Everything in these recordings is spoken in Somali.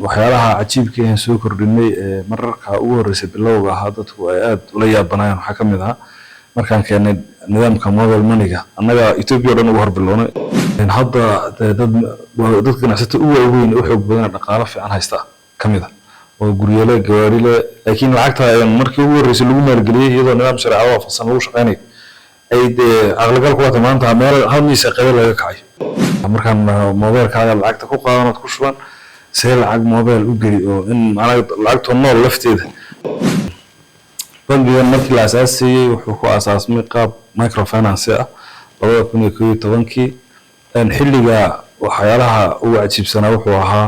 waxyaalaha cajiibka ah soo kordhinay mararka ugu horeysay bilowga ahaa dadku ay aad ula yaabanayaan waxa ka mid ah markaan keenay nidaamka mobile money-ga annaga Ethiopia dhan ugu horbilownay hadda dad ganacsato u waaweyn u xoog badan dhaqaale fiican haysta ka mid ah oo guriyada gawaarida laakiin lacagta ay markii ugu horeysay lagu maalgeliyay iyadoo nidaam sharci ah fasan lagu shaqeynay ay aqalgal ku wata maanta meel hadmiisa qayb laga kacay markaan mobile-kaaga lacagta ku qaadanad ku shuban see lacag mobile u geli oo in lacagta nool lafteeda bangigan markii la asaasay wuxuu ku asaasmay qaab microfinance ah 2011kii xilliga waxyaalaha ugu cajiibsanaa wuxuu ahaa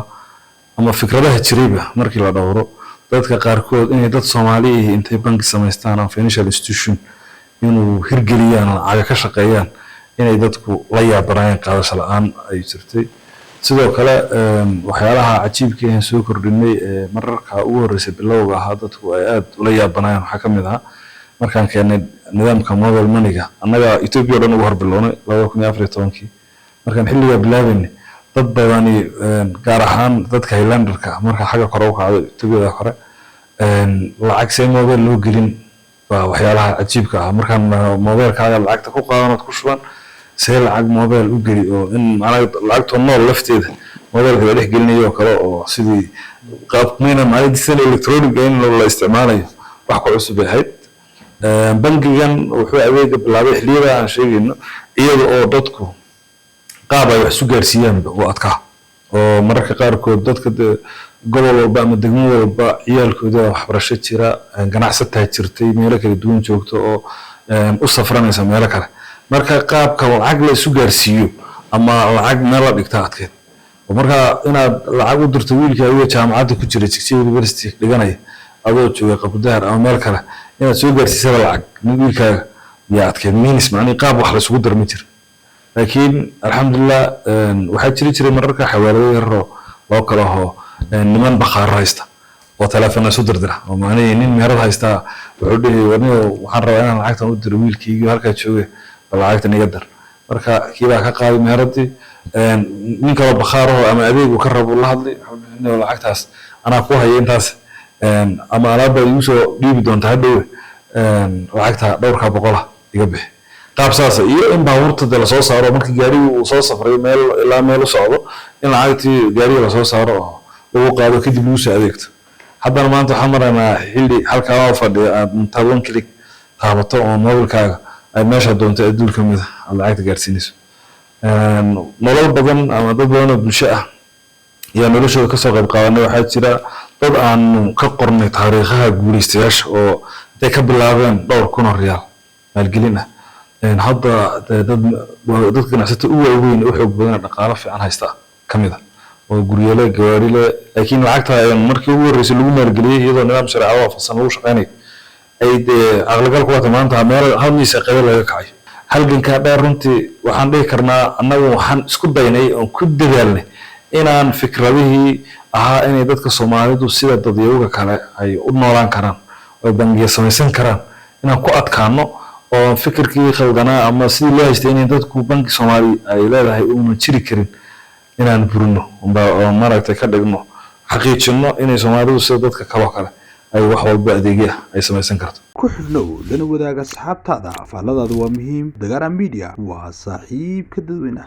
ama fikradaha jirayba markii la dhawro dadka qaarkood inay dad Soomaali ah intay bangi samaystaan ama financial institution inuu hirgeliyaan lacag ka shaqeeyaan inay dadku la yaabanayaan qaadasho la'aan ay jirtay sidoo kale waxyaalaha cajiibka ah soo kordhinay mararka ugu horeysay bilowga ahaa dadku ay aad ula yaabanayaan waxa ka mid ah markaan keenay nidaamka mobile money-ga annaga Ethiopia dhan ugu horbilownay 2014kii markaan xilliga bilaabanay dad badan gaar ahaan dadka Highlanderka marka xaga kor u qaado Ethiopia kore lacag si mobile loo gelin waxyaalaha cajiibka ah markaan mobile-kaaga lacagta ku qaadanad ku shuban see lacag mobile u geli oo in lacagta nool lafteeda mobile-ka la gelinayo kale oo sidii qaabkayna maalidisan electronic in la isticmaalayo wax ku cusub ahayd bangigan wuxuu adeeg bilaabay xilliyada aan sheegayno iyada oo dadku qaab ay wax su gaarsiiyaan oo adka oo mararka qaarkood dadka gobol walba ama degmo walba ciyaalkooda waxbarasho jira ganacsataa jirtay meelo kala duwan joogto oo u safranaysa meelo kale marka qaabka lacag la isu gaarsiiyo ama lacag meel la dhigta adkeed oo marka inaad lacag u dirto wiilkaaga jaamacadda ku jira Jigjiga University dhiganaya adoo jooga Qabdahar ama meel kale inaad soo gaarsiiso lacag wiilkaaga yaa adkeed miinis macni qaab wax la isugu darmi jira laakiin alxamdulillah waxa jiray mararka xawaalado yar oo kala hoo niman bakhaar haysta oo telefoon isu dirdira oo macnaheedu nin meherad haysta wuxuu dhigay waxaan rabaa inaan lacagtan u diro wiilkayga halka jooga lacagtan iga dar marka kiiba ka qaaday meheradii nin kale bakhaar ama adeeg ka rabo la hadlay inuu lacagtaas ana ku hayo intaas ama alaaba igu soo dhiibi doonta hadhow lacagta dhowrka boqol iga bixi qaab saas iyo in baabuurta la soo saaro markii gaarigu uu soo safray meel ilaa meel u socdo in lacagtii gaariga la soo saaro oo uu qaado kadib uu soo adeegto haddana maanta waxaan maraynaa xilli halka oo fadhiyo aad taban click taabato oo mobile-kaaga ay meesha doonto adduunka kamid ah lacagta gaarsiinayso nolol badan ama dad badan oo bulsho ah yaa noloshooda ka soo qayb qaadanay waxaa jira dad aan ka qornay taariikhaha guuleystayaasha oo ay ka bilaabeen dhowr kun oo riyaal maalgelin ah hadda dad ganacsato u waaweyn u xoog badan dhaqaale fiican haysta ka mid ah oo guriyada gawaarida laakiin lacagta ay markii ugu horeysay lagu maalgeliyay iyadoo nidaam sharci ah fasan lagu shaqeynay ay aqalgal ku wata maanta meel hadmiisa qayb laga kacay halganka dheer runtii waxaan dhihi karnaa annagu waxaan isku daynay oo ku dadaalnay inaan fikradihii ahaa inay dadka Soomaalidu sida dadweynaha kale ay u noolaan karaan oo bangiga samaysan karaan inaan ku adkaano oo fikirkii khaldana ama sidii loo haystay in dadku bangi Soomaali ay leedahay uu jiri karin inaan burno oo maaragtay ka dhigno xaqiijino inay Soomaalidu sida dadka kale ay wax walba adeegya ay samaysan karto ku xidhnow lana wadaaga asxaabtaada faalladaadu waa muhiim Dagaaran Media waa saaxiibka dadweynaha